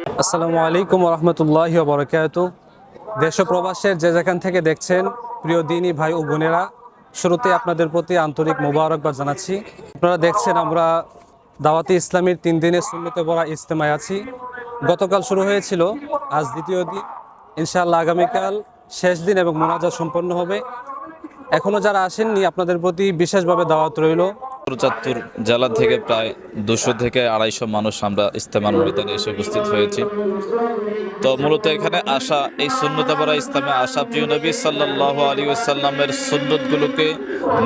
আসসালামু আলাইকুম রহমতুল্লাহি বরকাত। দেশ ও প্রবাসের যে যেখান থেকে দেখছেন প্রিয় দিনী ভাই ও বোনেরা, শুরুতে আপনাদের প্রতি আন্তরিক মোবারকবাদ জানাচ্ছি। আপনারা দেখছেন আমরা দাওয়াতে ইসলামীর 3 দিনের সুন্নতে বড়া ইজতেমায় আছি। গতকাল শুরু হয়েছিল, আজ দ্বিতীয় দিন। ইনশাআল্লাহ আগামীকাল শেষ দিন এবং মোনাজাত সম্পন্ন হবে। এখনও যারা আসেননি আপনাদের প্রতি বিশেষভাবে দাওয়াত রইল। ৭৫ জেলা থেকে প্রায় ২০০ থেকে ২৫০ মানুষ আমরা ইজতেমার ময়দানে এসে উপস্থিত হয়েছি। তো মূলত এখানে আসা, এই সুন্নতে ভরা ইসলামে আসা, প্রিয় নবী সাল্লাল্লাহু আলাইহি ওয়াসাল্লামের সুন্নতগুলোকে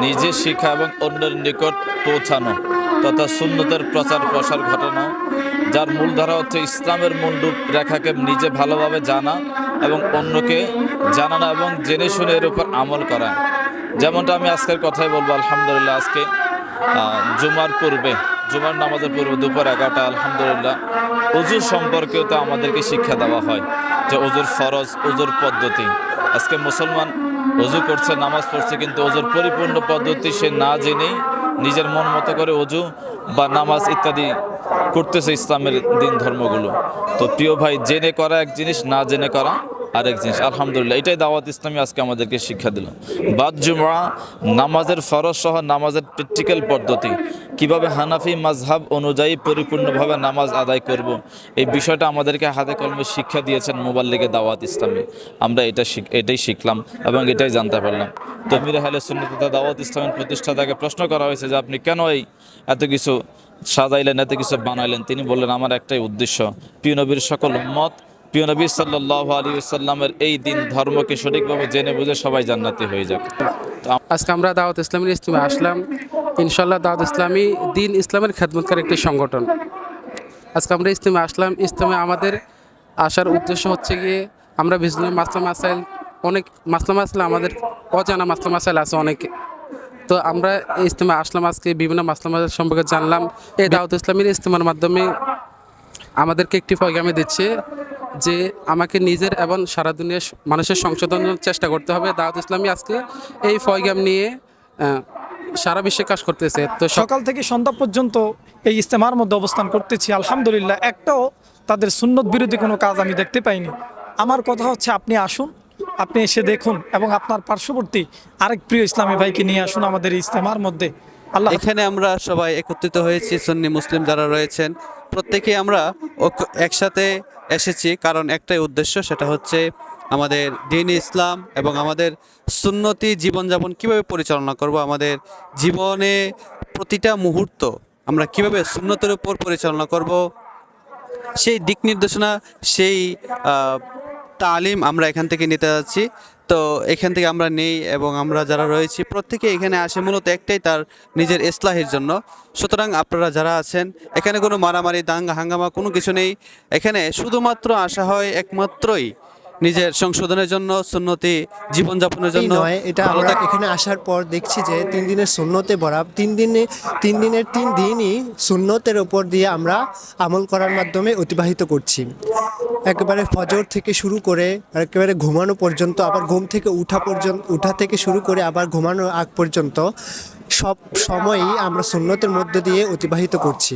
নিজে শিখা এবং অন্যের নিকট পৌঁছানো তথা সুন্নতের প্রচার প্রসার ঘটানো, যার মূলধারা হচ্ছে ইসলামের মূলরূপ রেখাকে নিজে ভালোভাবে জানা এবং অন্যকে জানানো এবং জেনে শুনে এর উপর আমল করা। যেমনটা আমি আজকের কথাই বলবো, আলহামদুলিল্লাহ আজকে জুমার নামাজের পূর্বে দুপুর ১১টা আলহামদুলিল্লাহ ওযু সম্পর্কেও তো আমাদেরকে শিক্ষা দেওয়া হয় যে ওযুর ফরজ, ওযুর পদ্ধতি। আজকে মুসলমান ওযু করছে, নামাজ পড়ছে, কিন্তু ওযুর পরিপূর্ণ পদ্ধতি সে না জেনেই নিজের মন মতো করে ওযু বা নামাজ ইত্যাদি করতেছে ইসলামের দিন ধর্মগুলো। তো প্রিয় ভাই, জেনে করা এক জিনিস, না জেনে করা আরেক জিনিস। আলহামদুলিল্লাহ এটাই দাওয়াত ইসলামী আজকে আমাদেরকে শিক্ষা দিল। বাদ জুমা নামাজের ফরজ সহ নামাজের প্র্যাকটিক্যাল পদ্ধতি, কিভাবে হানাফি মাযহাব অনুযায়ী পরিপূর্ণভাবে নামাজ আদায় করব, এই বিষয়টা আমাদেরকে হাতে কলমে শিক্ষা দিয়েছেন মুবাল্লিগে দাওয়াত ইসলামী। আমরা এটাই শিখলাম এবং এটাই জানতে পারলাম। তো আমির আহলে সুন্নাত তথা দাওয়াত ইসলামের প্রতিষ্ঠাতাকে প্রশ্ন করা হয়েছে যে আপনি কেন এত কিছু সাজাইলেন, এত কিছু বানাইলেন? তিনি বললেন, আমার একটাই উদ্দেশ্য, প্রিয় নবীর সকল উম্মত, প্রিয় নবী সাল্লাল্লাহু আলাইহি ওয়াসাল্লামের এই দিন ধর্মকে সঠিকভাবে জেনে বুঝে সবাই জান্নাতি হয়ে যাক। আজকে আমরা দাওয়াত ইসলামীর ইজতেমায় আসলাম। ইনশাআল্লাহ দাওয়াত ইসলামী দিন ইসলামের খেদমতকারী একটি সংগঠন। আজকে আমরা ইজতেমায় আসলাম। ইজতেমায় আমাদের আসার উদ্দেশ্য হচ্ছে গিয়ে আমরা বিভিন্ন মাসলা মাসাইল আমাদের অজানা মাসলা মাসাইল আছে অনেক। তো আমরা ইজতেমায় আসলাম, আজকে বিভিন্ন মাসলা মাসাইল সম্পর্কে জানলাম। এই দাওয়াত ইসলামীর ইজতেমার মাধ্যমে আমাদেরকে একটি পয়গামে দিচ্ছে যে আমাকে নিজের এবং সারা দুনিয়ার মানুষের সংশোধনের চেষ্টা করতে হবে। দাওয়াত ইসলামী আজকে এই পয়গাম নিয়ে সারা বিশ্বে কাজ করতেছে। তো সকাল থেকে সন্ধ্যা পর্যন্ত এই ইজতেমার মধ্যে অবস্থান করতেছি, আলহামদুলিল্লাহ একটাও তাদের সুন্নত বিরোধী কোনো কাজ আমি দেখতে পাইনি। আমার কথা হচ্ছে, আপনি আসুন, আপনি এসে দেখুন এবং আপনার পার্শ্ববর্তী আরেক প্রিয় ইসলামী ভাইকে নিয়ে আসুন আমাদের ইজতেমার মধ্যে। এখানে আমরা সবাই একত্রিত হয়েছি, সুন্নি মুসলিম যারা রয়েছেন প্রত্যেকেই আমরা একসাথে এসেছি, কারণ একটাই উদ্দেশ্য, সেটা হচ্ছে আমাদের দ্বীন ইসলাম এবং আমাদের সুন্নতি জীবনযাপন কিভাবে পরিচালনা করব, আমাদের জীবনে প্রতিটা মুহূর্ত আমরা কিভাবে সুন্নতের উপর পরিচালনা করব, সেই দিক নির্দেশনা, সেই তালিম আমরা এখান থেকে নিতে যাচ্ছি। তো এখান থেকে আমরা নেই এবং আমরা যারা রয়েছি প্রত্যেকে এখানে আসে মূলত একটাই, তার নিজের ইসলাহের জন্য। সুতরাং আপনারা যারা আছেন, এখানে কোনো মারামারি দাঙ্গা হাঙ্গামা কোনো কিছু নেই। এখানে শুধুমাত্র আসা হয় একমাত্রই নিজের সংশোধনের জন্য, সুন্নতি জীবনযাপনের জন্য। এটা আমরা এখানে আসার পর দেখছি যে 3 দিনের সুন্নতে ভরা, 3 দিনের 3 দিনই সুন্নতের উপর দিয়ে আমরা আমল করার মাধ্যমে অতিবাহিত করছি। একেবারে ফজর থেকে শুরু করে একেবারে ঘুমানো পর্যন্ত, আবার ঘুম থেকে উঠা থেকে শুরু করে আবার ঘুমানোর আগ পর্যন্ত সব সময়ই আমরা সুন্নতের মধ্যে দিয়ে অতিবাহিত করছি।